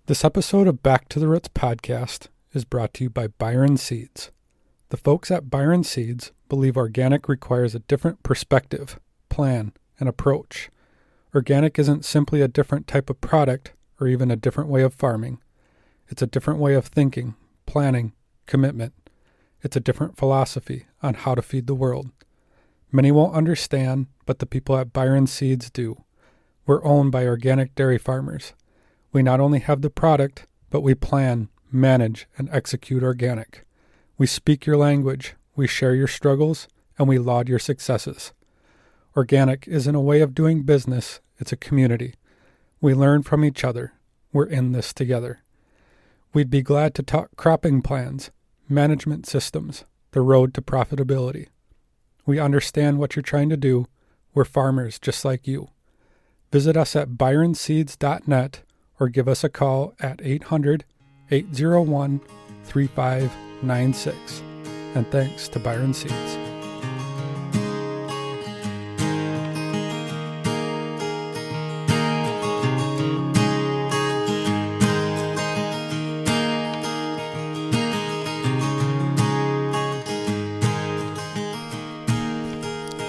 This episode of Back to the Roots podcast is brought to you by Byron Seeds. The folks at Byron Seeds believe organic requires a different perspective, plan, and approach. Organic isn't simply a different type of product or even a different way of farming. It's a different way of thinking, planning, commitment. It's a different philosophy on how to feed the world. Many won't understand, but the people at Byron Seeds do. We're owned by organic dairy farmers. We not only have the product, but we plan, manage, and execute organic. We speak your language, we share your struggles, and we laud your successes. Organic isn't a way of doing business, it's a community. We learn from each other. We're in this together. We'd be glad to talk cropping plans, management systems, the road to profitability. We understand what you're trying to do. We're farmers just like you. Visit us at byronseeds.net or give us a call at 800-801-3596. And thanks to Byron Seeds.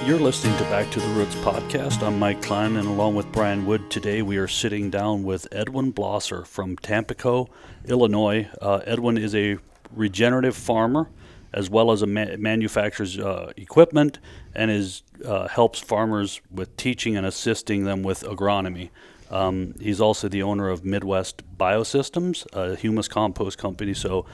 You're listening to Back to the Roots podcast. I'm Mike Klein, and along with Brian Wood, today we are sitting down with Edwin Blosser from Tampico, Illinois. Edwin is a regenerative farmer as well as manufactures equipment and helps farmers with teaching and assisting them with agronomy. He's also the owner of Midwest Biosystems, a humus compost company. So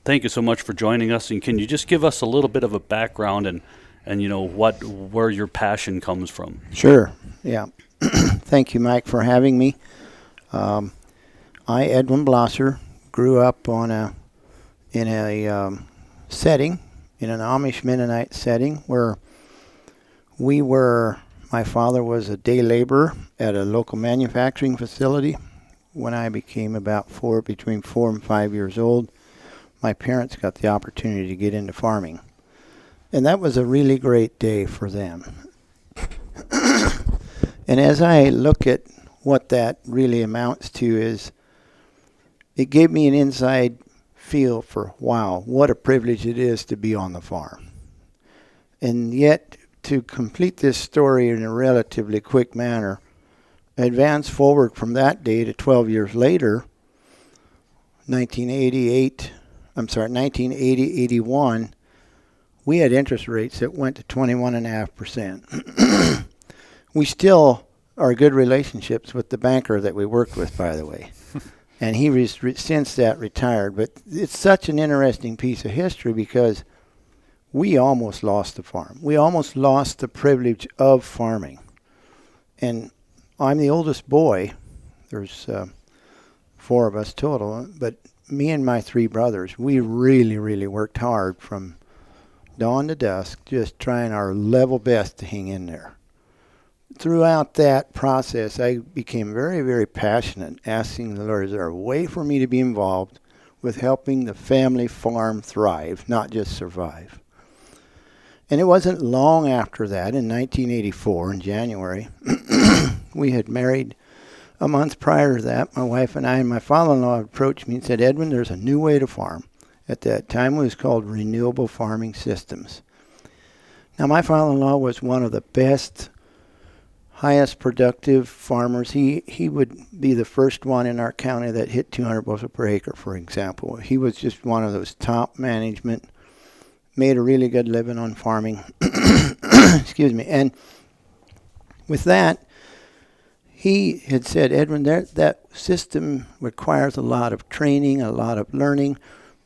thank you so much for joining us. And can you just give us a little bit of a background and you know where your passion comes from? Sure. Yeah. Thank you, Mike, for having me. I, Edwin Blosser, grew up in a setting, in an Amish Mennonite setting, where my father was a day laborer at a local manufacturing facility. When I became between 4 and 5 years old, my parents got the opportunity to get into farming. And that was a really great day for them. And as I look at what that really amounts to is, it gave me an inside feel for, wow, what a privilege it is to be on the farm. And yet, to complete this story in a relatively quick manner, advance forward from that day to 12 years later, 1980-81, we had interest rates that went to 21.5%. We still are good relationships with the banker that we worked with, by the way. And he since that retired. But it's such an interesting piece of history because we almost lost the farm. We almost lost the privilege of farming. And I'm the oldest boy. There's 4 of us total. But me and my 3 brothers, we really, really worked hard from dawn to dusk, just trying our level best to hang in there. Throughout that process, I became very, very passionate, asking the Lord, is there a way for me to be involved with helping the family farm thrive, not just survive? And it wasn't long after that, in 1984, in January, we had married. A month prior to that, my wife and I and my father-in-law approached me and said, Edwin, there's a new way to farm. At that time, it was called Renewable Farming Systems. Now, my father-in-law was one of the best, highest productive farmers. He would be the first one in our county that hit 200 bushel per acre, for example. He was just one of those top management, made a really good living on farming. Excuse me. And with that, he had said, Edwin, that system requires a lot of training, a lot of learning,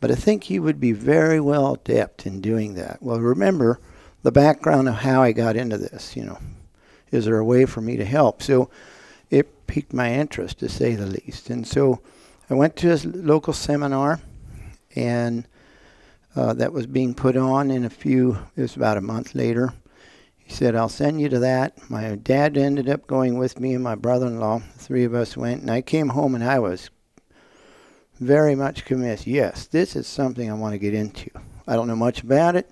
but I think he would be very well adept in doing that. Well, remember the background of how I got into this, Is there a way for me to help? So it piqued my interest, to say the least. And so I went to a local seminar, and that was being put on it was about a month later. He said, I'll send you to that. My dad ended up going with me and my brother-in-law. The 3 of us went, and I came home and I was very much convinced, yes, this is something I want to get into. I don't know much about it.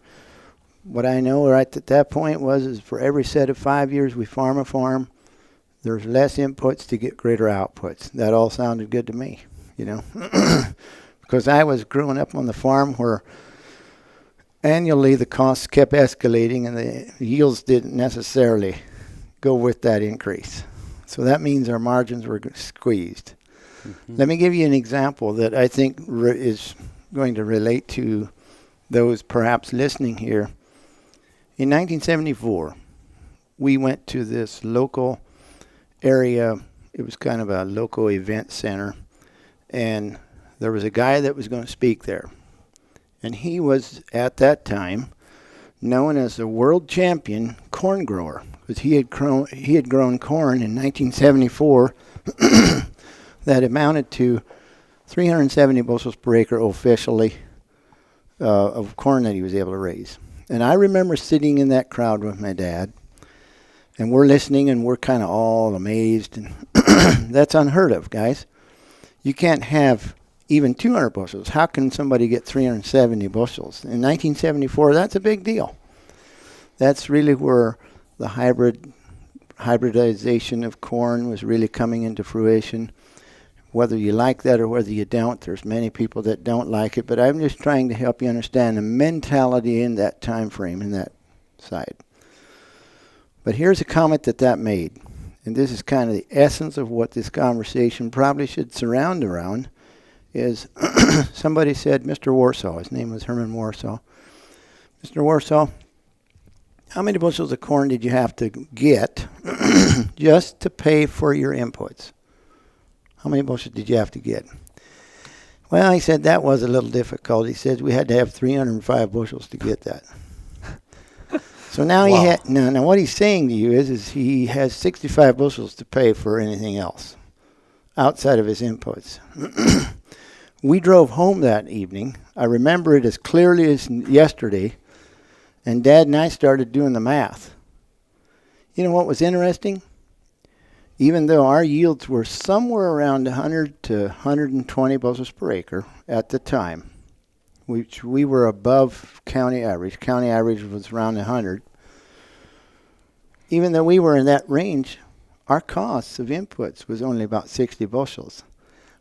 What I know right at that point is for every set of 5 years we farm a farm, There's less inputs to get greater outputs. That all sounded good to me, because I was growing up on the farm where annually the costs kept escalating and the yields didn't necessarily go with that increase. So that means our margins were squeezed. Mm-hmm. Let me give you an example that I think is going to relate to those perhaps listening here. In 1974, we went to this local area. It was kind of a local event center, and there was a guy that was going to speak there. And he was, at that time, known as the world champion corn grower, because he had grown corn in 1974 that amounted to 370 bushels per acre officially of corn that he was able to raise. And I remember sitting in that crowd with my dad, and we're listening, and we're kind of all amazed. And that's unheard of, guys. You can't have even 200 bushels. How can somebody get 370 bushels? In 1974, that's a big deal. That's really where the hybridization of corn was really coming into fruition. Whether you like that or whether you don't, there's many people that don't like it, but I'm just trying to help you understand the mentality in that time frame, in that side. But here's a comment that made, and this is kind of the essence of what this conversation probably should surround around, is somebody said, Mr. Warsaw, his name was Herman Warsaw, Mr. Warsaw, how many bushels of corn did you have to get just to pay for your inputs? How many bushels did you have to get? Well, he said that was a little difficult. He said we had to have 305 bushels to get that. So now wow. Now what he's saying to you is he has 65 bushels to pay for anything else outside of his inputs. We drove home that evening. I remember it as clearly as yesterday, and Dad and I started doing the math. You know what was interesting? Even though our yields were somewhere around 100 to 120 bushels per acre at the time, which we were above county average. County average was around 100. Even though we were in that range, our costs of inputs was only about 60 bushels.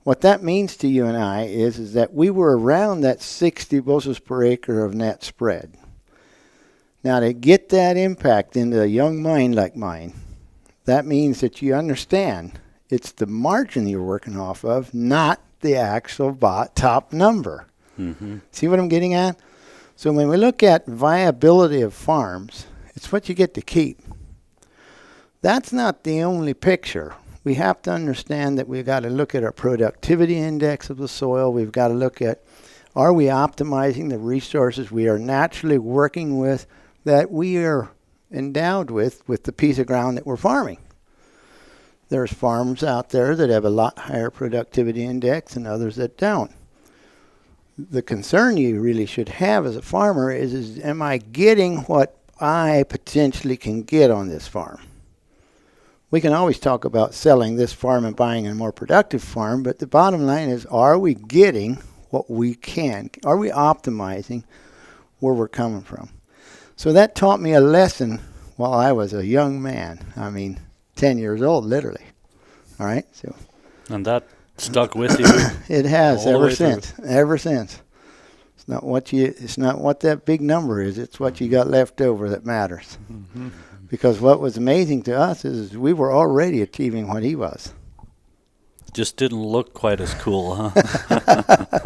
What that means to you and I is that we were around that 60 bushels per acre of net spread. Now, to get that impact into a young mind like mine, that means that you understand it's the margin you're working off of, not the actual top number. Mm-hmm. See what I'm getting at? So when we look at viability of farms, it's what you get to keep. That's not the only picture. We have to understand that we've got to look at our productivity index of the soil. We've got to look at, are we optimizing the resources we are naturally working with, that we are endowed with the piece of ground that we're farming. There's farms out there that have a lot higher productivity index and others that don't. The concern you really should have as a farmer is am I getting what I potentially can get on this farm? We can always talk about selling this farm and buying a more productive farm, but the bottom line is, are we getting what we can? Are we optimizing where we're coming from? So that taught me a lesson while I was a young man. 10 years old, literally. All right? So. And that stuck with you? It has ever since. Ever since. It's not what that big number is. It's what you got left over that matters. Mm-hmm. Because what was amazing to us is we were already achieving what he was. Just didn't look quite as cool, huh?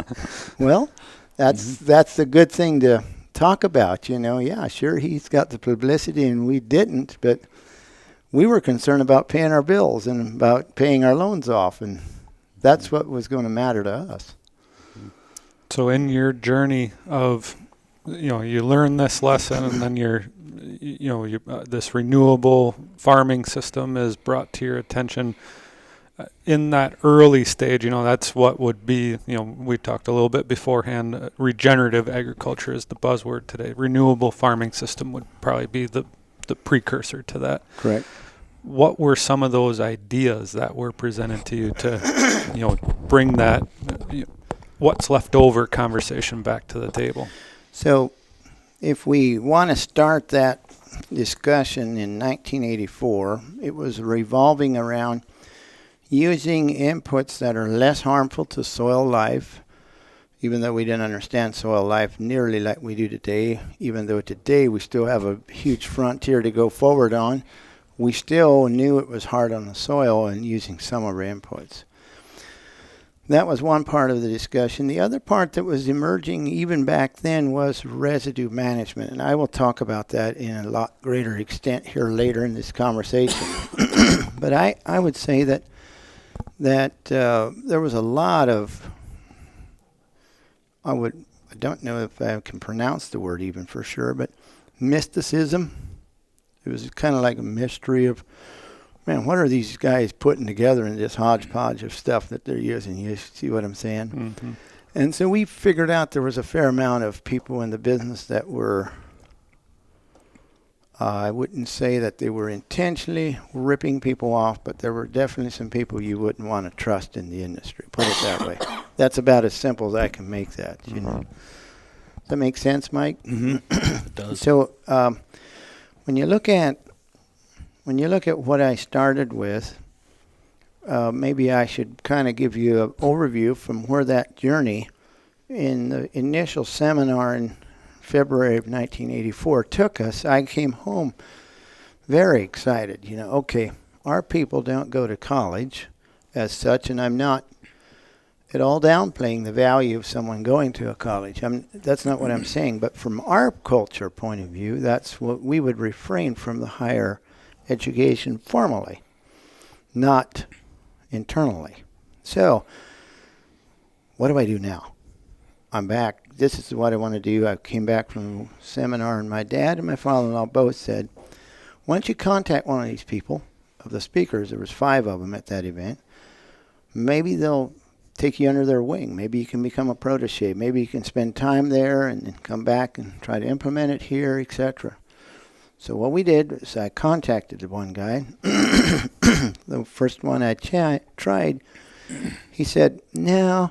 Well, that's the good thing to talk about, Yeah, sure, he's got the publicity and we didn't, but we were concerned about paying our bills and about paying our loans off, and that's what was going to matter to us. So in your journey of, you learn this lesson, and then this renewable farming system is brought to your attention. In that early stage, that's what would be, we talked a little bit beforehand, regenerative agriculture is the buzzword today. Renewable farming system would probably be the precursor to that. Correct. What were some of those ideas that were presented to you to, bring that what's left over conversation back to the table? So if we want to start that discussion in 1984. It was revolving around using inputs that are less harmful to soil life, even though we didn't understand soil life nearly like we do today, even though today we still have a huge frontier to go forward on, we still knew it was hard on the soil and using some of our inputs. That was one part of the discussion. The other part that was emerging even back then was residue management, and I will talk about that in a lot greater extent here later in this conversation. But I would say that there was a lot of, I don't know if I can pronounce the word even for sure, but mysticism. It was kind of like a mystery of, man, what are these guys putting together in this hodgepodge of stuff that they're using? You see what I'm saying? Mm-hmm. And so we figured out there was a fair amount of people in the business that were, I wouldn't say that they were intentionally ripping people off, but there were definitely some people you wouldn't want to trust in the industry. Put it that way. That's about as simple as I can make that. You know. Does that make sense, Mike? Mm-hmm. It does. So when you look at what I started with, maybe I should kind of give you an overview from where that journey in the initial seminar in February of 1984 took us. I came home very excited. You know, okay, our people don't go to college as such, and I'm not at all downplaying the value of someone going to a college. That's not what I'm saying. But from our culture point of view, that's what we would refrain from the higher education formally, not internally. So what do I do now? I'm back. This is what I want to do. I came back from a seminar, and my dad and my father-in-law both said, why don't you contact one of these people, of the speakers, there was 5 of them at that event, maybe they'll take you under their wing. Maybe you can become a protege. Maybe you can spend time there and then come back and try to implement it here, etc. So what we did was I contacted the one guy. The first one I tried, he said, no,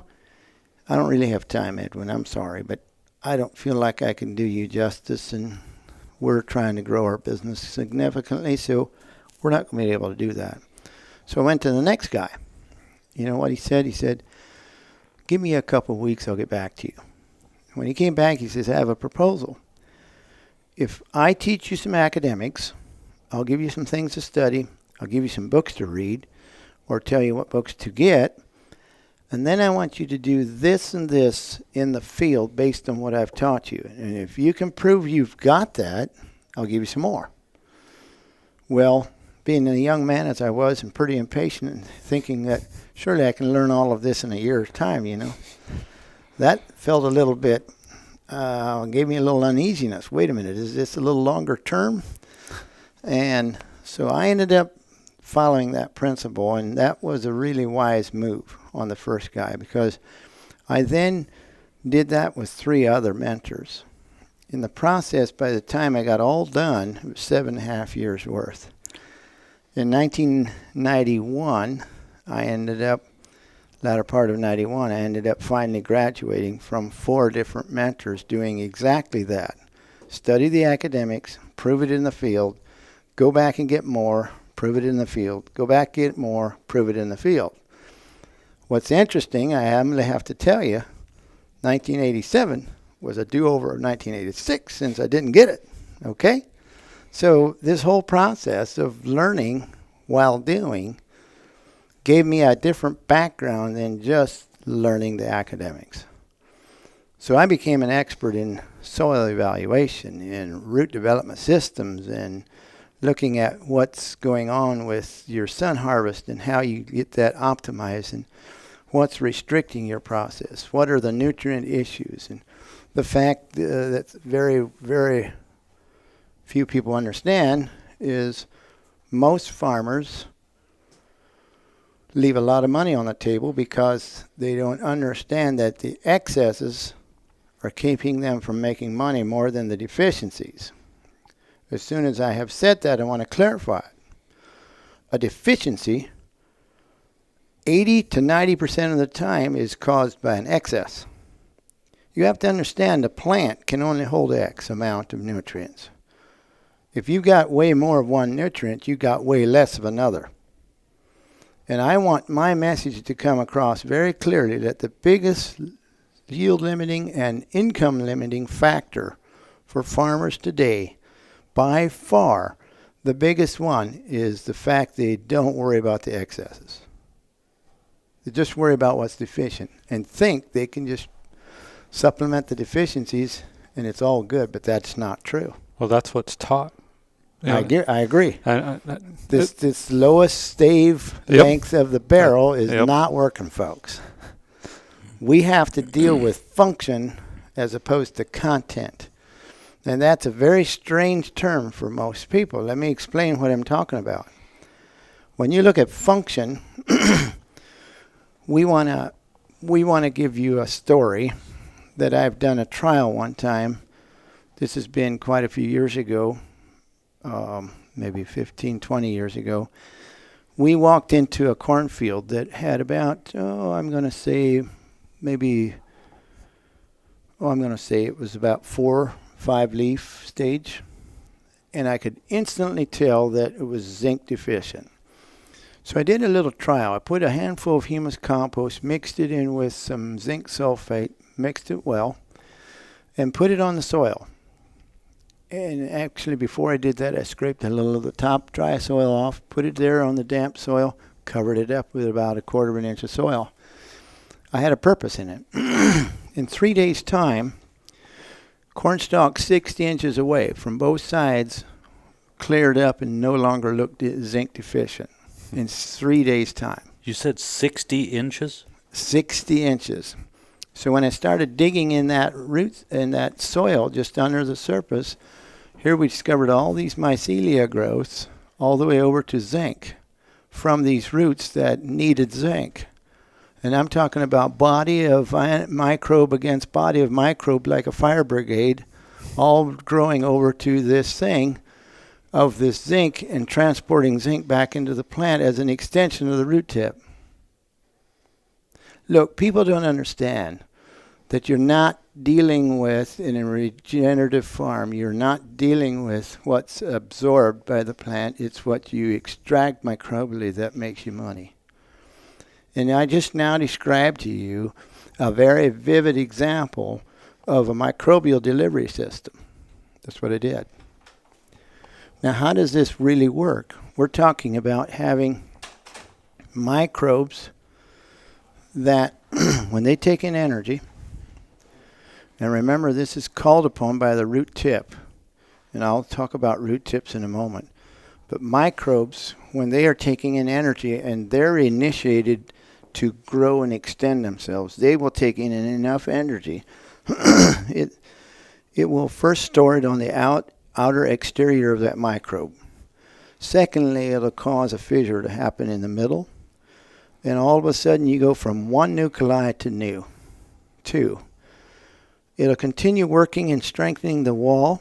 I don't really have time, Edwin. I'm sorry, but I don't feel like I can do you justice, and we're trying to grow our business significantly, so we're not going to be able to do that. So I went to the next guy. You know what he said? He said, give me a couple of weeks, I'll get back to you. When he came back, he says, I have a proposal. If I teach you some academics, I'll give you some things to study, I'll give you some books to read, or tell you what books to get, and then I want you to do this and this in the field based on what I've taught you. And if you can prove you've got that, I'll give you some more. Well, being a young man as I was and pretty impatient and thinking that surely I can learn all of this in a year's time, you know, that felt a little bit, gave me a little uneasiness. Wait a minute, is this a little longer term? And so I ended up following that principle, and that was a really wise move on the first guy, because I then did that with 3 other mentors. In the process, by the time I got all done, it was 7.5 years worth. In 1991, I ended up, latter part of 91, I ended up finally graduating from 4 different mentors doing exactly that. Study the academics, prove it in the field, go back and get more, prove it in the field, go back, get more, prove it in the field. What's interesting, I happen to have to tell you, 1987 was a do-over of 1986 since I didn't get it, okay? So this whole process of learning while doing gave me a different background than just learning the academics. So I became an expert in soil evaluation, in root development systems, and looking at what's going on with your sun harvest and how you get that optimized, and what's restricting your process, what are the nutrient issues. And the fact that very, very few people understand is most farmers leave a lot of money on the table because they don't understand that the excesses are keeping them from making money more than the deficiencies. As soon as I have said that, I want to clarify. A deficiency, 80 to 90% of the time, is caused by an excess. You have to understand the plant can only hold X amount of nutrients. If you got way more of one nutrient, you got way less of another. And I want my message to come across very clearly that the biggest yield limiting and income limiting factor for farmers today, by far, the biggest one is the fact they don't worry about the excesses. They just worry about what's deficient and think they can just supplement the deficiencies and it's all good, but that's not true. Well, that's what's taught. I agree. I This lowest stave length of the barrel is not working, folks. We have to deal with function as opposed to content. And that's a very strange term for most people. Let me explain what I'm talking about. When you look at function, we want to give you a story that I've done a trial one time. This has been quite a few years ago. Maybe 15, 20 years ago, we walked into a cornfield that had about, I'm going to say it was about 4-5 leaf stage. And I could instantly tell that it was zinc deficient. So I did a little trial. I put a handful of humus compost, mixed it in with some zinc sulfate, mixed it well, and put it on the soil. And actually, before I did that, I scraped a little of the top dry soil off, put it there on the damp soil, covered it up with about 1/4 of an inch of soil. I had a purpose in it. In 3 days' time, corn stalk 60 inches away from both sides cleared up and no longer looked zinc deficient in 3 days' time. You said 60 inches? 60 inches. So when I started digging in that soil just under the surface, here we discovered all these mycelia growths all the way over to zinc from these roots that needed zinc. And I'm talking about body of microbe against body of microbe like a fire brigade, all growing over to this thing of this zinc and transporting zinc back into the plant as an extension of the root tip. Look, people don't understand that you're not dealing with, in a regenerative farm, you're not dealing with what's absorbed by the plant. It's what you extract microbially that makes you money. And I just now described to you a very vivid example of a microbial delivery system. That's what I did. Now, how does this really work? We're talking about having microbes that, when they take in energy, and remember, this is called upon by the root tip. And I'll talk about root tips in a moment. But microbes, when they are taking in energy and they're initiated to grow and extend themselves, they will take in enough energy. It will first store it on the outer exterior of that microbe. Secondly, it'll cause a fissure to happen in the middle. And all of a sudden, you go from one nuclei to two. It'll continue working and strengthening the wall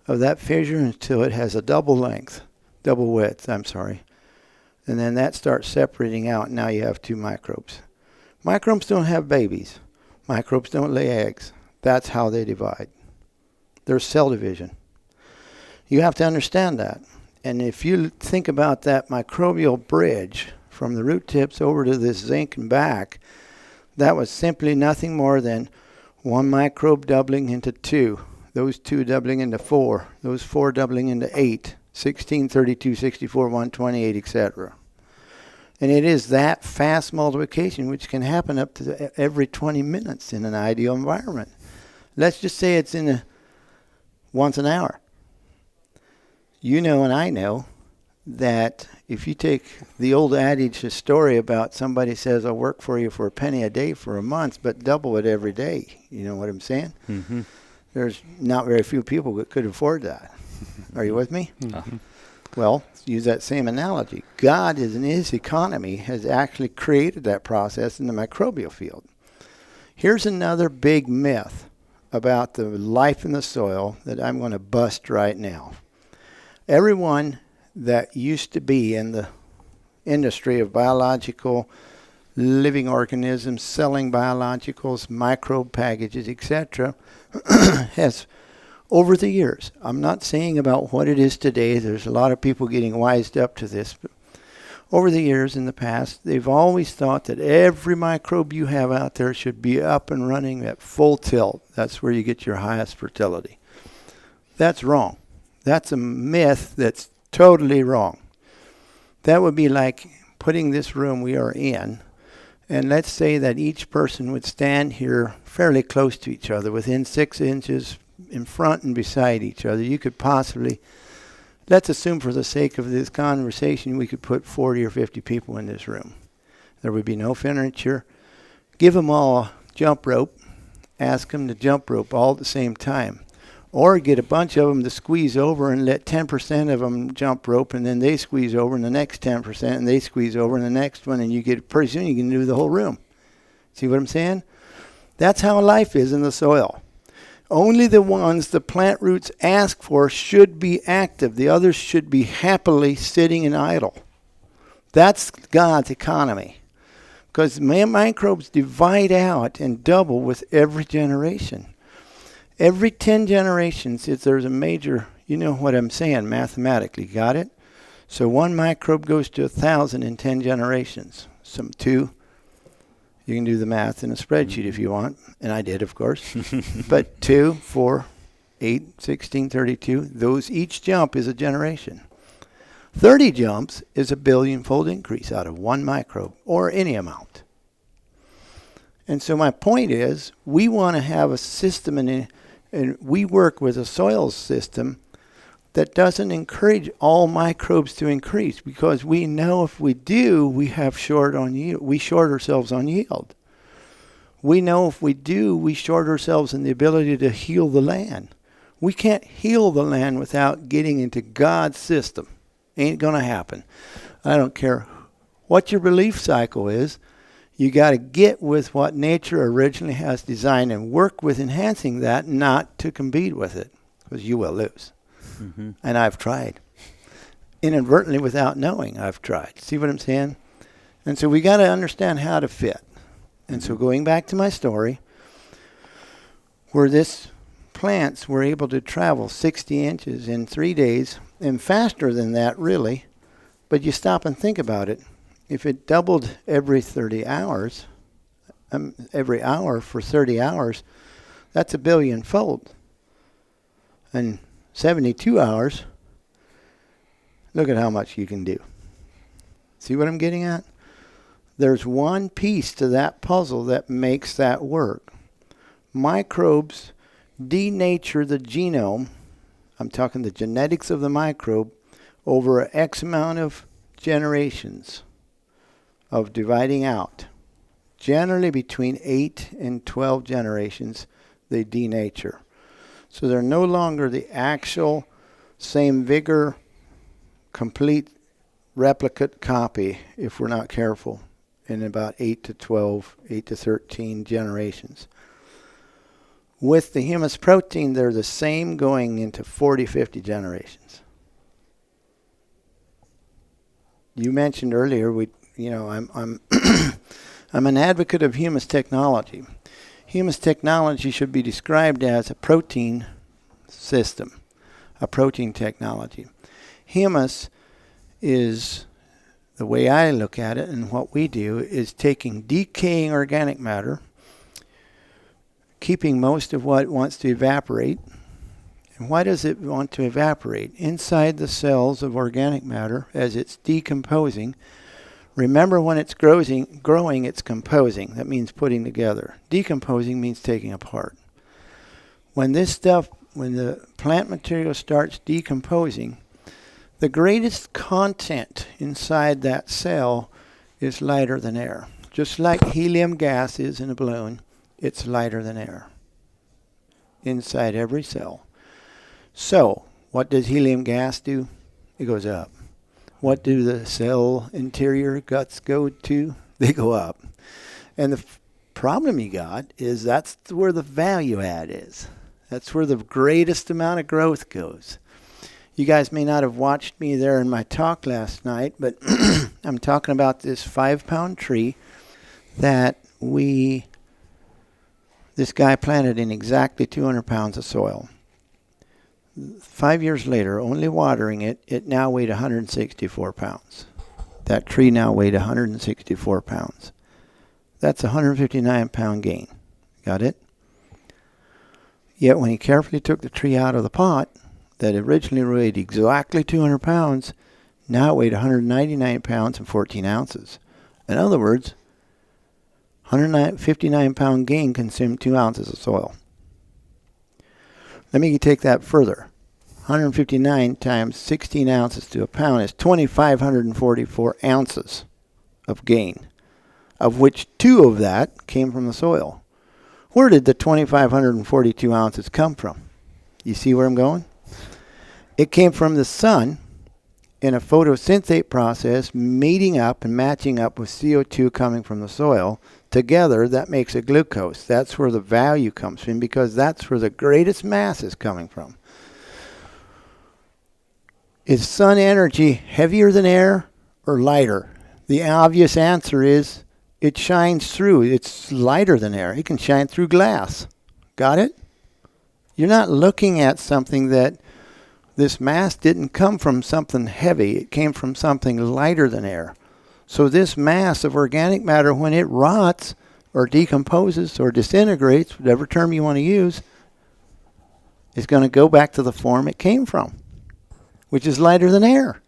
of that fissure until it has a double width, And then that starts separating out. Now you have two microbes. Microbes don't have babies. Microbes don't lay eggs. That's how they divide. There's cell division. You have to understand that. And if you think about that microbial bridge from the root tips over to this zinc and back, that was simply nothing more than one microbe doubling into two, those two doubling into four, those four doubling into 8, 16, 32, 64, 128, etc. And it is that fast multiplication which can happen up to every 20 minutes in an ideal environment. Let's just say it's once an hour. You know and I know that if you take the old adage, the story about somebody says, I'll work for you for a penny a day for a month, but double it every day. You know what I'm saying? Mm-hmm. There's not very few people that could afford that. Are you with me? Mm-hmm. Well, use that same analogy. God, in his economy, has actually created that process in the microbial field. Here's another big myth about the life in the soil that I'm going to bust right now. Everyone that used to be in the industry of biological living organisms, selling biologicals, microbe packages, etc., has over the years, I'm not saying about what it is today. There's a lot of people getting wised up to this. But over the years in the past, they've always thought that every microbe you have out there should be up and running at full tilt. That's where you get your highest fertility. That's wrong. That's a myth that's totally wrong. That would be like putting this room we are in, and let's say that each person would stand here fairly close to each other, within 6 inches in front and beside each other. You could possibly, let's assume for the sake of this conversation, we could put 40 or 50 people in this room. There would be no furniture. Give them all a jump rope. Ask them to jump rope all at the same time. Or get a bunch of them to squeeze over and let 10% of them jump rope, and then they squeeze over, and the next 10%, and they squeeze over, and the next one, and you get, pretty soon you can do the whole room. See what I'm saying? That's how life is in the soil. Only the ones the plant roots ask for should be active. The others should be happily sitting and idle. That's God's economy. Because microbes divide out and double with every generation. Every 10 generations, if there's a major, you know what I'm saying mathematically, got it? So one microbe goes to 1,000 in 10 generations. Some 2, you can do the math in a spreadsheet if you want, and I did, of course. But 2, 4, 8, 16, 32, those, each jump is a generation. 30 jumps is a billion-fold increase out of one microbe, or any amount. And so my point is, we want to have a system, and we work with a soil system that doesn't encourage all microbes to increase, because we know if we do, we have short on yield. We short ourselves on yield. We know if we do, we short ourselves in the ability to heal the land. We can't heal the land without getting into God's system. Ain't going to happen. I don't care what your belief cycle is. You got to get with what nature originally has designed and work with enhancing that, not to compete with it, because you will lose. Mm-hmm. And I've tried. Inadvertently, without knowing, I've tried. See what I'm saying? And so we got to understand how to fit. And so going back to my story, where this plants were able to travel 60 inches in 3 days, and faster than that, really. But you stop and think about it. If it doubled every 30 hours, every hour for 30 hours, that's a billion-fold. And 72 hours, look at how much you can do. See what I'm getting at? There's one piece to that puzzle that makes that work. Microbes denature the genome. I'm talking the genetics of the microbe over an X amount of generations of dividing out. Generally between 8 and 12 generations, they denature. So they're no longer the actual same vigor, complete replicate copy, if we're not careful, in about 8 to 12, 8 to 13 generations. With the humus protein, they're the same going into 40, 50 generations. You mentioned earlier, I'm I'm an advocate of humus technology. Humus technology should be described as a protein system, a protein technology. Humus is, the way I look at it and what we do, is taking decaying organic matter, keeping most of what wants to evaporate. And why does it want to evaporate? Inside the cells of organic matter, as it's decomposing, remember when it's growing, it's composing. That means putting together. Decomposing means taking apart. When the plant material starts decomposing, the greatest content inside that cell is lighter than air. Just like helium gas is in a balloon, it's lighter than air inside every cell. So, what does helium gas do? It goes up. What do the cell interior guts go to? They go up. And the problem you got is that's where the value add is. That's where the greatest amount of growth goes. You guys may not have watched me there in my talk last night, but I'm talking about this 5-pound tree that this guy planted in exactly 200 pounds of soil. 5 years later, only watering it, it now weighed 164 pounds. That tree now weighed 164 pounds. That's a 159-pound gain. Got it? Yet when he carefully took the tree out of the pot, that originally weighed exactly 200 pounds, now it weighed 199 pounds and 14 ounces. In other words, 159-pound gain consumed 2 ounces of soil. Let me take that further. 159 times 16 ounces to a pound is 2,544 ounces of gain, of which 2 of that came from the soil. Where did the 2,542 ounces come from? You see where I'm going? It came from the sun in a photosynthate process, meeting up and matching up with CO2 coming from the soil. Together, that makes a glucose. That's where the value comes from, because that's where the greatest mass is coming from. Is sun energy heavier than air or lighter? The obvious answer is it shines through. It's lighter than air. It can shine through glass. Got it? You're not looking at something that this mass didn't come from something heavy. It came from something lighter than air. So this mass of organic matter, when it rots or decomposes or disintegrates, whatever term you want to use, is going to go back to the form it came from, which is lighter than air.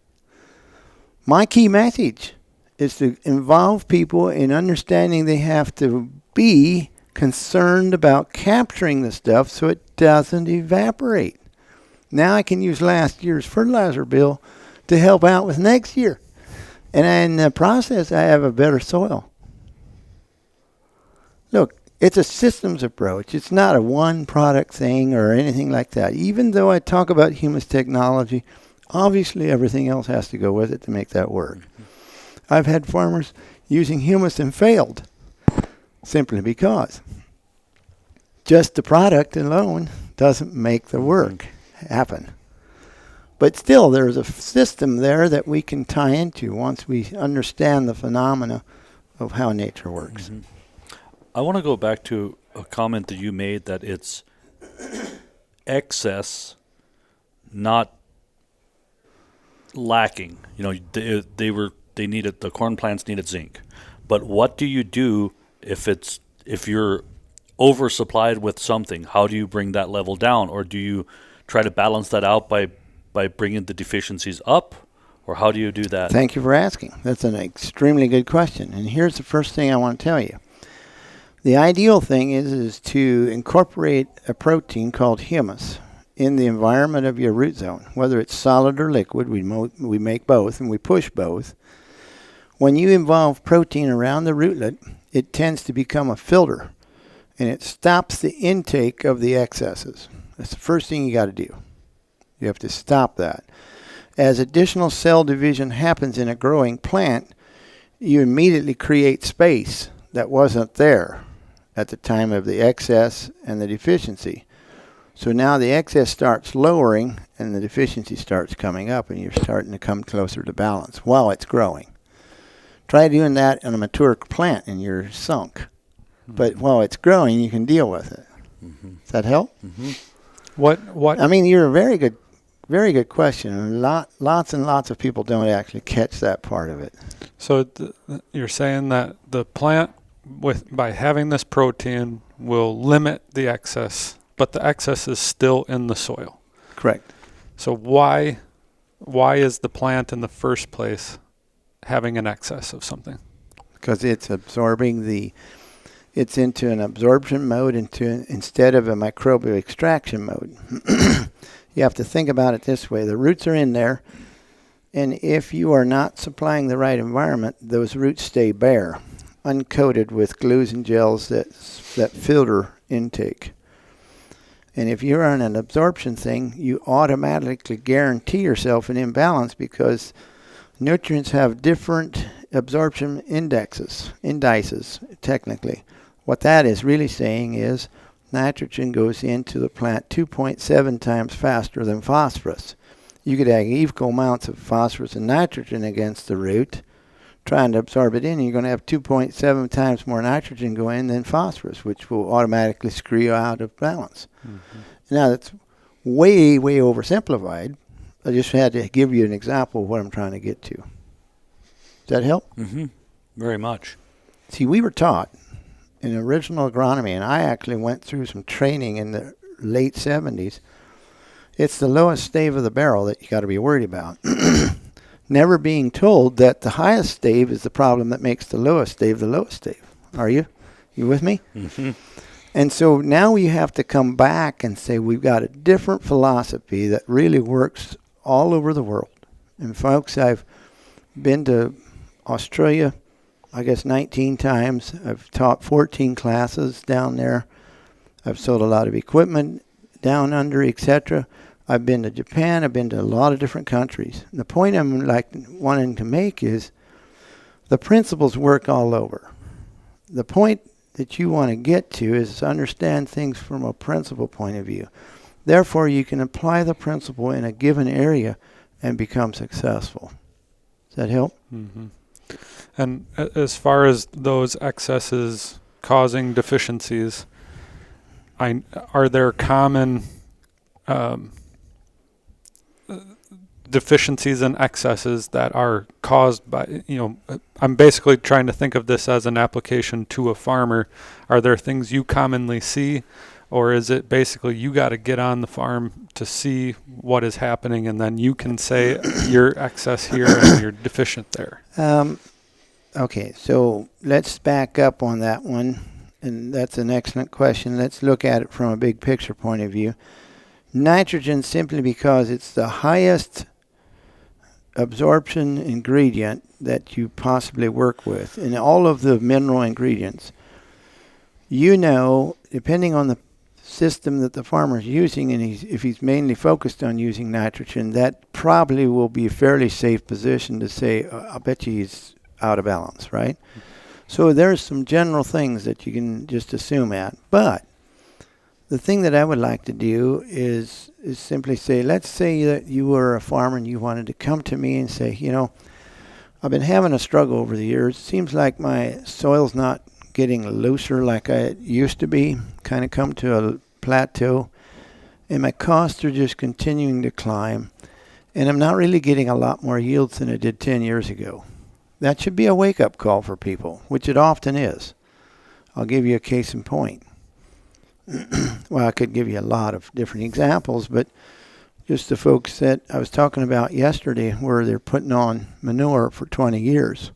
My key message is to involve people in understanding they have to be concerned about capturing the stuff so it doesn't evaporate. Now I can use last year's fertilizer bill to help out with next year. And in the process, I have a better soil. Look, it's a systems approach. It's not a one product thing or anything like that. Even though I talk about humus technology, obviously everything else has to go with it to make that work. I've had farmers using humus and failed simply because just the product alone doesn't make the work happen. But still, there's a system there that we can tie into once we understand the phenomena of how nature works. Mm-hmm. I want to go back to a comment that you made that it's excess, not lacking. You know, they needed, the corn plants needed zinc. But what do you do if you're oversupplied with something? How do you bring that level down, or do you try to balance that out by bringing the deficiencies up, or how do you do that? Thank you for asking. That's an extremely good question. And here's the first thing I want to tell you. The ideal thing is to incorporate a protein called humus in the environment of your root zone, whether it's solid or liquid. We make both, and we push both. When you involve protein around the rootlet, it tends to become a filter, and it stops the intake of the excesses. That's the first thing you got to do. You have to stop that. As additional cell division happens in a growing plant, you immediately create space that wasn't there at the time of the excess and the deficiency. So now the excess starts lowering and the deficiency starts coming up, and you're starting to come closer to balance while it's growing. Try doing that on a mature plant and you're sunk. Mm-hmm. But while it's growing, you can deal with it. Mm-hmm. Does that help? Mm-hmm. What? I mean, you're a very good question. Lots and lots of people don't actually catch that part of it. So you're saying that the plant, by having this protein, will limit the excess, but the excess is still in the soil. Correct. So why is the plant in the first place having an excess of something? Because it's absorbing it's into an absorption mode instead of a microbial extraction mode. You have to think about it this way. The roots are in there, and if you are not supplying the right environment, those roots stay bare, uncoated with glues and gels that filter intake. And if you're on an absorption thing, you automatically guarantee yourself an imbalance, because nutrients have different absorption indices, technically. What that is really saying is nitrogen goes into the plant 2.7 times faster than phosphorus. You could have equal amounts of phosphorus and nitrogen against the root, trying to absorb it in, and you're going to have 2.7 times more nitrogen go in than phosphorus, which will automatically screw you out of balance. Mm-hmm. Now, that's way, way oversimplified. I just had to give you an example of what I'm trying to get to. Does that help? Mm-hmm. Very much. See, we were taught in original agronomy, and I actually went through some training in the late 70s. It's the lowest stave of the barrel that you got to be worried about. Never being told that the highest stave is the problem that makes the lowest stave the lowest stave. Are you? You with me? Mm-hmm. And so now we have to come back and say we've got a different philosophy that really works all over the world. And folks, I've been to Australia, I guess 19 times. I've taught 14 classes down there. I've sold a lot of equipment down under, etc. I've been to Japan. I've been to a lot of different countries. And the point I'm wanting to make is the principles work all over. The point that you want to get to is to understand things from a principle point of view. Therefore, you can apply the principle in a given area and become successful. Does that help? Mm-hmm. And as far as those excesses causing deficiencies, are there common deficiencies and excesses that are caused by, I'm basically trying to think of this as an application to a farmer. Are there things you commonly see, or is it basically you got to get on the farm to see what is happening and then you can say you're excess here and you're deficient there? Okay, so let's back up on that one, and that's an excellent question. Let's look at it from a big picture point of view. Nitrogen, simply because it's the highest absorption ingredient that you possibly work with in all of the mineral ingredients. Depending on the system that the farmer is using, and if he's mainly focused on using nitrogen, that probably will be a fairly safe position to say, I bet you he's out of balance, right? So there's some general things that you can just assume at. But the thing that I would like to do is simply say, let's say that you were a farmer and you wanted to come to me and say, I've been having a struggle over the years. It seems like my soil's not getting looser like I used to be, kind of come to a plateau, and my costs are just continuing to climb, and I'm not really getting a lot more yields than I did 10 years ago. That should be a wake-up call for people, which it often is. I'll give you a case in point. Well, I could give you a lot of different examples, but just the folks that I was talking about yesterday where they're putting on manure for 20 years.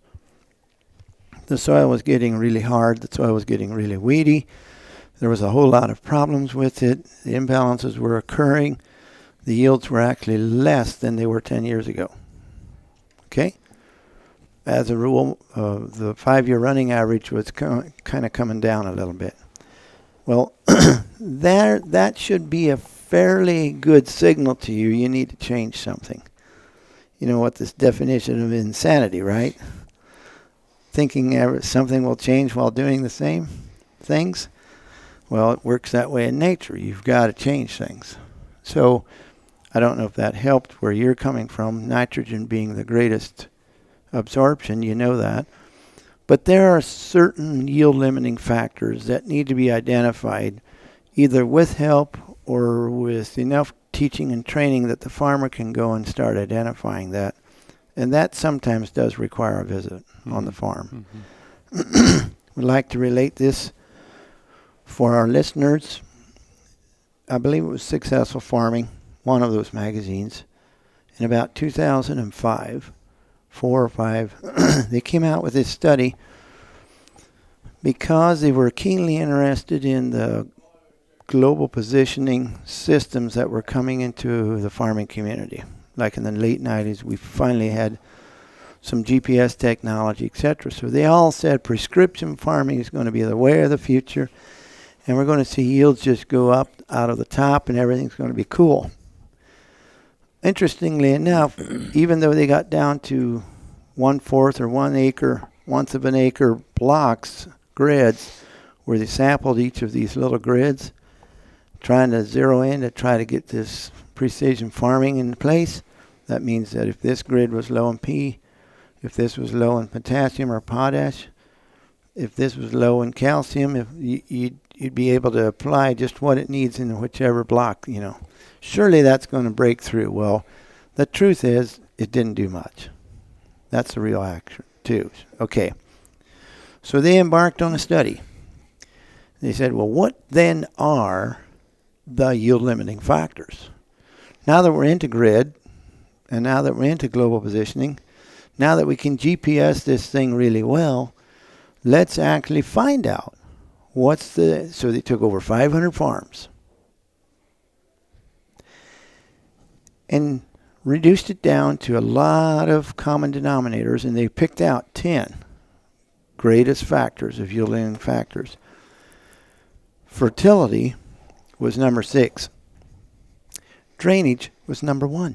The soil was getting really hard. The soil was getting really weedy. There was a whole lot of problems with it. The imbalances were occurring. The yields were actually less than they were 10 years ago. Okay? As a rule, the 5-year running average was kind of coming down a little bit. Well, that should be a fairly good signal to you. You need to change something. You know what this definition of insanity, right? Thinking something will change while doing the same things. Well, it works that way in nature. You've got to change things. So I don't know if that helped where you're coming from, nitrogen being the greatest absorption, you know that. But there are certain yield limiting factors that need to be identified either with help or with enough teaching and training that the farmer can go and start identifying that. And that sometimes does require a visit on the farm. Mm-hmm. We'd like to relate this for our listeners. I believe it was Successful Farming, one of those magazines. In about 2005, 4 or 5, they came out with this study because they were keenly interested in the global positioning systems that were coming into the farming community. Like in the late 90s, we finally had some GPS technology, etc. So they all said prescription farming is going to be the way of the future, and we're going to see yields just go up out of the top, and everything's going to be cool. Interestingly enough, even though they got down to 1/4 or 1 acre, 1/10 of an acre blocks, grids, where they sampled each of these little grids, trying to zero in to try to get this precision farming in place. That means that if this grid was low in P, if this was low in potassium or potash, if this was low in calcium, if you you'd be able to apply just what it needs in whichever block, Surely that's going to break through. Well, the truth is it didn't do much. That's the real action, too. Okay. So they embarked on a study. They said, well, what then are the yield limiting factors? Now that we're into grid, and now that we're into global positioning, now that we can GPS this thing really well, let's actually find out so they took over 500 farms and reduced it down to a lot of common denominators, and they picked out 10 greatest factors of yield limiting factors. Fertility was number 6. Drainage was number 1.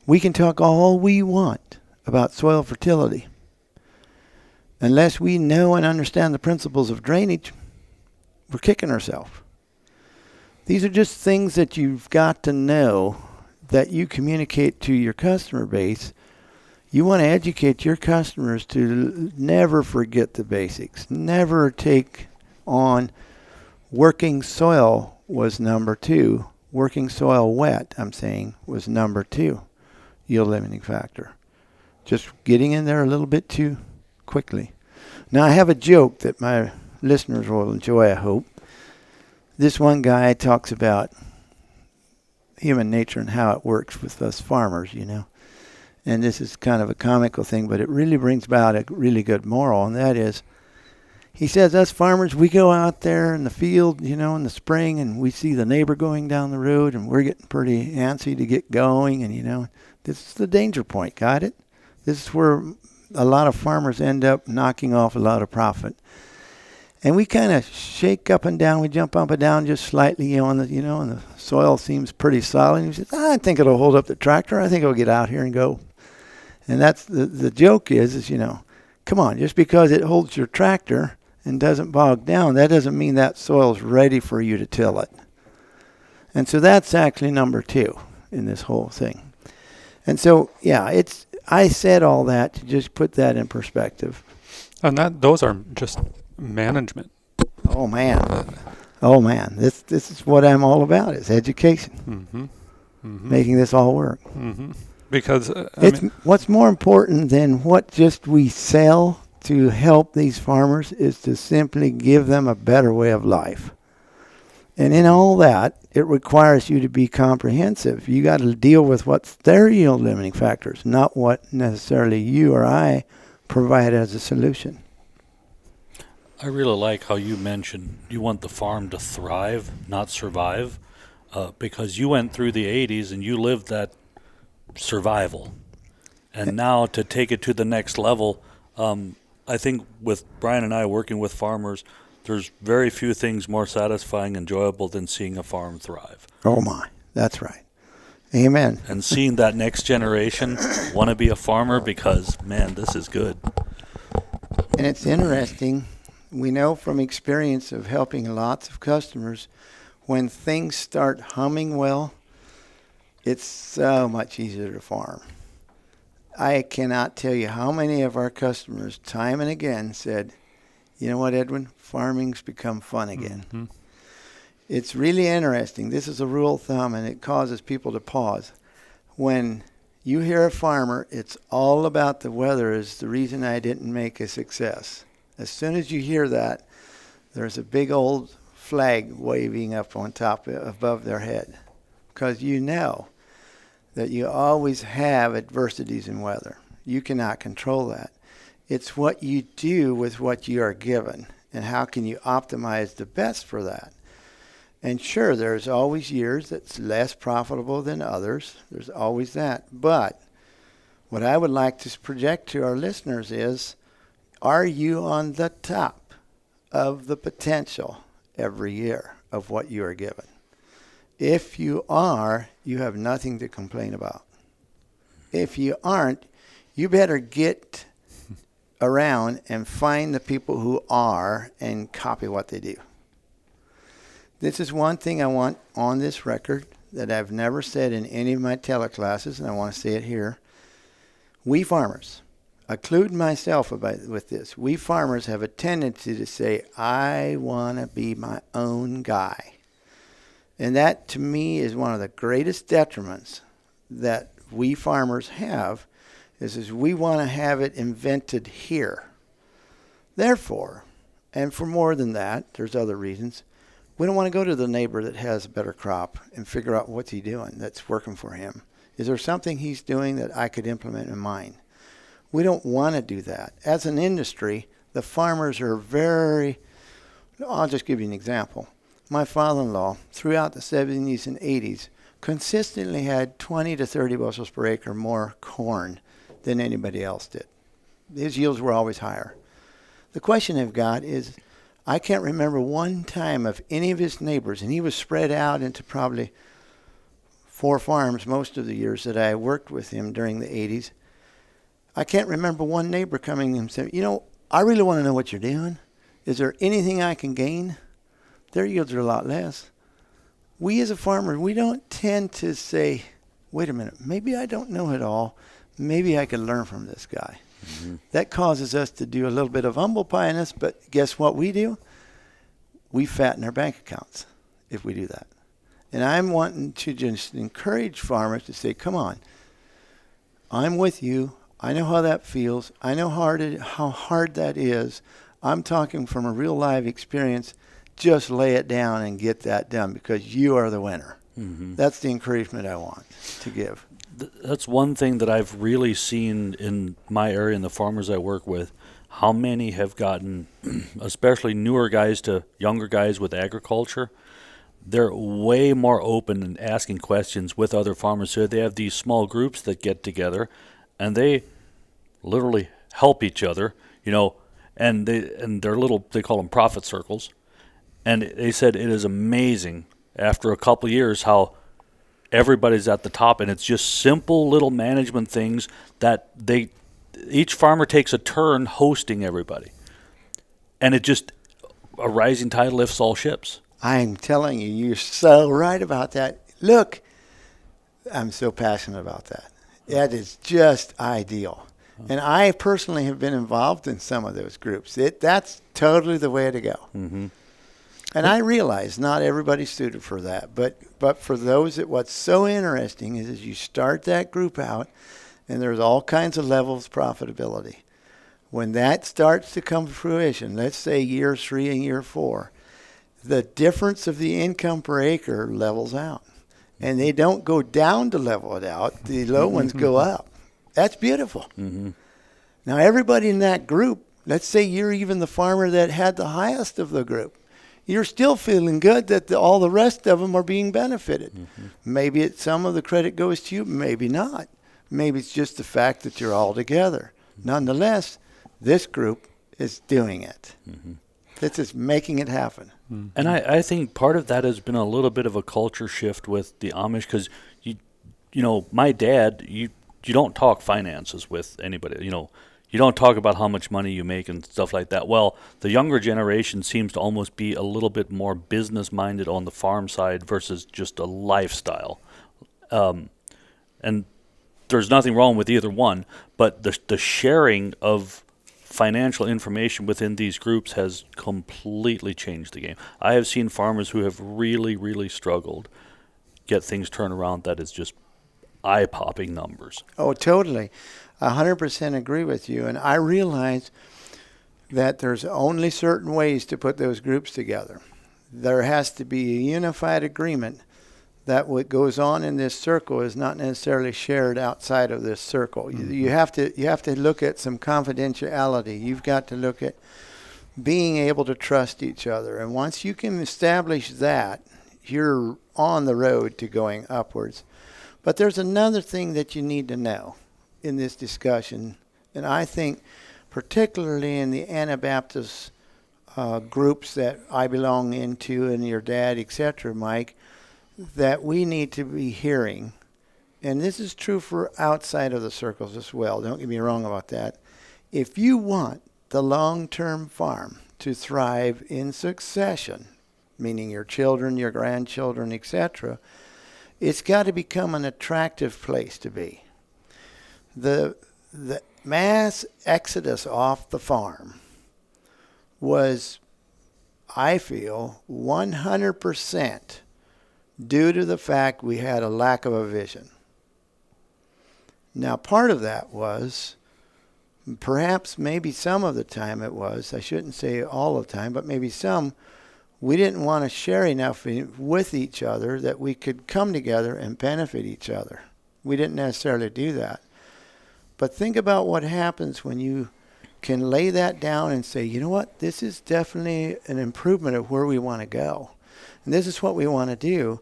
We can talk all we want about soil fertility. Unless we know and understand the principles of drainage, we're kicking ourselves. These are just things that you've got to know that you communicate to your customer base. You want to educate your customers to never forget the basics. Never take on working soil was number 2. Working soil wet, I'm saying, was number 2 yield limiting factor. Just getting in there a little bit too quickly. Now, I have a joke that my listeners will enjoy, I hope. This one guy talks about human nature and how it works with us farmers, And this is kind of a comical thing, but it really brings about a really good moral, and that is, he says, us farmers, we go out there in the field, in the spring, and we see the neighbor going down the road, and we're getting pretty antsy to get going, and, this is the danger point, got it? This is where a lot of farmers end up knocking off a lot of profit. And we kind of shake up and down, we jump up and down just slightly, and the soil seems pretty solid. And he says, I think it'll hold up the tractor. I think it'll get out here and go. And that's the joke is, come on, just because it holds your tractor and doesn't bog down, that doesn't mean that soil's ready for you to till it. And so that's actually number 2 in this whole thing. And so, yeah, I said all that to just put that in perspective. And those are just management. Oh man. This is what I'm all about. It's education. Making this all work. Because what's more important than what just we sell to help these farmers is to simply give them a better way of life. And in all that, it requires you to be comprehensive. You got to deal with what's their yield limiting factors, not what necessarily you or I provide as a solution. I really like how you mentioned you want the farm to thrive, not survive, because you went through the 80s and you lived that survival. And now to take it to the next level, I think with Brian and I working with farmers, there's very few things more satisfying and enjoyable than seeing a farm thrive. Oh my, that's right. Amen. And seeing that next generation want to be a farmer because, man, this is good. And it's interesting. We know from experience of helping lots of customers, when things start humming well, it's so much easier to farm. I cannot tell you how many of our customers time and again said, you know what, Edwin, farming's become fun again. It's really interesting. This is a rule of thumb, and it causes people to pause. When you hear a farmer, it's all about the weather is the reason I didn't make a success. As soon as you hear that, there's a big old flag waving up on top above their head, because you know that you always have adversities in weather. You cannot control that. It's what you do with what you are given, and how can you optimize the best for that. And sure, there's always years that's less profitable than others. There's always that. But what I would like to project to our listeners is, are you on the top of the potential every year of what you are given? If you are, you have nothing to complain about. If you aren't, you better get around and find the people who are and copy what they do. This is one thing I want on this record that I've never said in any of my teleclasses, and I want to say it here. We farmers, including myself with this, we farmers have a tendency to say, I want to be my own guy. And that, to me, is one of the greatest detriments that we farmers have, is we want to have it invented here. Therefore, and for more than that, there's other reasons, we don't want to go to the neighbor that has a better crop and figure out what's he doing that's working for him. Is there something he's doing that I could implement in mine? We don't want to do that. As an industry, the farmers are I'll just give you an example. My father-in-law, throughout the 70s and 80s, consistently had 20 to 30 bushels per acre more corn than anybody else did. His yields were always higher. The question I've got is, I can't remember one time of any of his neighbors, and he was spread out into probably 4 farms most of the years that I worked with him during the 80s. I can't remember one neighbor coming and saying, I really want to know what you're doing. Is there anything I can gain? Their yields are a lot less. We as a farmer, we don't tend to say, wait a minute, maybe I don't know it all. Maybe I could learn from this guy. Mm-hmm. That causes us to do a little bit of humble pie-ness, but guess what we do? We fatten our bank accounts if we do that. And I'm wanting to just encourage farmers to say, come on, I'm with you. I know how that feels. I know how hard that is. I'm talking from a real live experience. Just lay it down and get that done because you are the winner. Mm-hmm. That's the encouragement I want to give. That's one thing that I've really seen in my area and the farmers I work with, how many have gotten, especially newer guys to younger guys with agriculture, they're way more open and asking questions with other farmers. So they have these small groups that get together and they literally help each other, and they're little, they call them profit circles. And they said it is amazing after a couple of years how everybody's at the top, and it's just simple little management things that each farmer takes a turn hosting everybody. And it just, a rising tide lifts all ships. I'm telling you, you're so right about that. Look, I'm so passionate about that. That is just ideal. And I personally have been involved in some of those groups. That's totally the way to go. Mm-hmm. And I realize not everybody's suited for that, but for those what's so interesting is you start that group out, and there's all kinds of levels of profitability. When that starts to come to fruition, let's say year 3 and year 4, the difference of the income per acre levels out. And they don't go down to level it out. The low ones go up. That's beautiful. Mm-hmm. Now, everybody in that group, let's say you're even the farmer that had the highest of the group. You're still feeling good that all the rest of them are being benefited. Mm-hmm. Maybe some of the credit goes to you, maybe not. Maybe it's just the fact that you're all together. Mm-hmm. Nonetheless, this group is doing it. Mm-hmm. This is making it happen. Mm-hmm. And I think part of that has been a little bit of a culture shift with the Amish because, my dad, you don't talk finances with anybody, You don't talk about how much money you make and stuff like that. Well, the younger generation seems to almost be a little bit more business-minded on the farm side versus just a lifestyle. And there's nothing wrong with either one, but the sharing of financial information within these groups has completely changed the game. I have seen farmers who have really, really struggled get things turned around that is just eye-popping numbers. Oh, totally. 100% agree with you. And I realize that there's only certain ways to put those groups together. There has to be a unified agreement that what goes on in this circle is not necessarily shared outside of this circle. Mm-hmm. You have to look at some confidentiality. You've got to look at being able to trust each other. And once you can establish that, you're on the road to going upwards. But there's another thing that you need to know in this discussion, and I think particularly in the Anabaptist groups that I belong into and your dad, etc., Mike, that we need to be hearing, and this is true for outside of the circles as well, don't get me wrong about that. If you want the long-term farm to thrive in succession, meaning your children, your grandchildren, etc., it's got to become an attractive place to be. The mass exodus off the farm was, I feel, 100% due to the fact we had a lack of a vision. Now, part of that was, perhaps maybe some of the time it was, I shouldn't say all the time, but maybe some, we didn't want to share enough with each other that we could come together and benefit each other. We didn't necessarily do that. But think about what happens when you can lay that down and say, you know what, this is definitely an improvement of where we want to go. And this is what we want to do.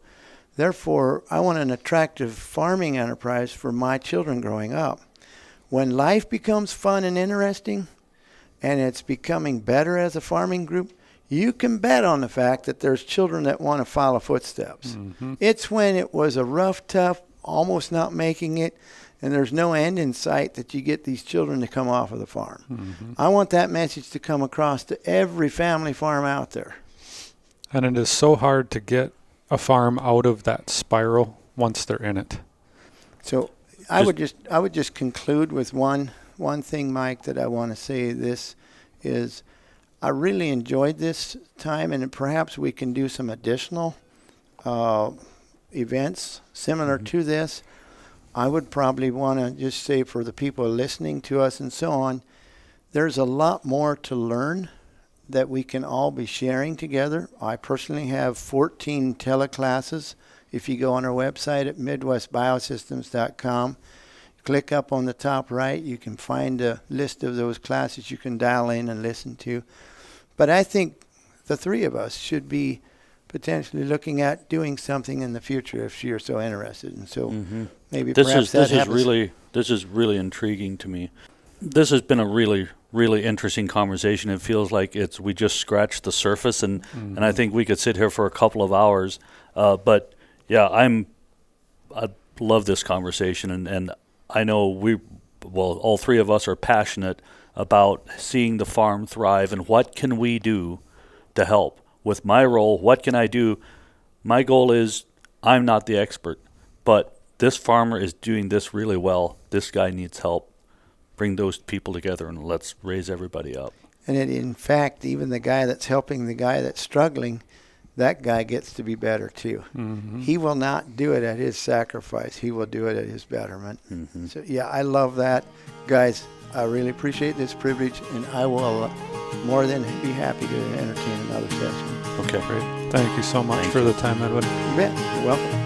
Therefore, I want an attractive farming enterprise for my children growing up. When life becomes fun and interesting, and it's becoming better as a farming group, you can bet on the fact that there's children that want to follow footsteps. Mm-hmm. It's when it was a rough, tough, almost not making it, and there's no end in sight that you get these children to come off of the farm. Mm-hmm. I want that message to come across to every family farm out there. And it is so hard to get a farm out of that spiral once they're in it. So I would just conclude with one thing, Mike, that I want to say. This is, I really enjoyed this time, and perhaps we can do some additional events similar to this. I would probably want to just say, for the people listening to us and so on, there's a lot more to learn that we can all be sharing together. I personally have 14 teleclasses. If you go on our website at midwestbiosystems.com, click up on the top right, you can find a list of those classes you can dial in and listen to. But I think the three of us should be potentially looking at doing something in the future if you're so interested. And so maybe this perhaps is really intriguing to me. This has been a really interesting conversation. It feels like we just scratched the surface, and I think we could sit here for a couple of hours. But yeah, I love this conversation, and I know all three of us are passionate about seeing the farm thrive, and what can we do to help. With my role, what can I do? My goal is, I'm not the expert, but this farmer is doing this really well. This guy needs help. Bring those people together and let's raise everybody up. And in fact, even the guy that's helping the guy that's struggling, that guy gets to be better too. Mm-hmm. He will not do it at his sacrifice. He will do it at his betterment. Mm-hmm. So yeah, I love that. Guys, I really appreciate this privilege, and I will more than be happy to entertain another session. Okay, great. Thank you so much for the time, Edwin. You bet. You're welcome.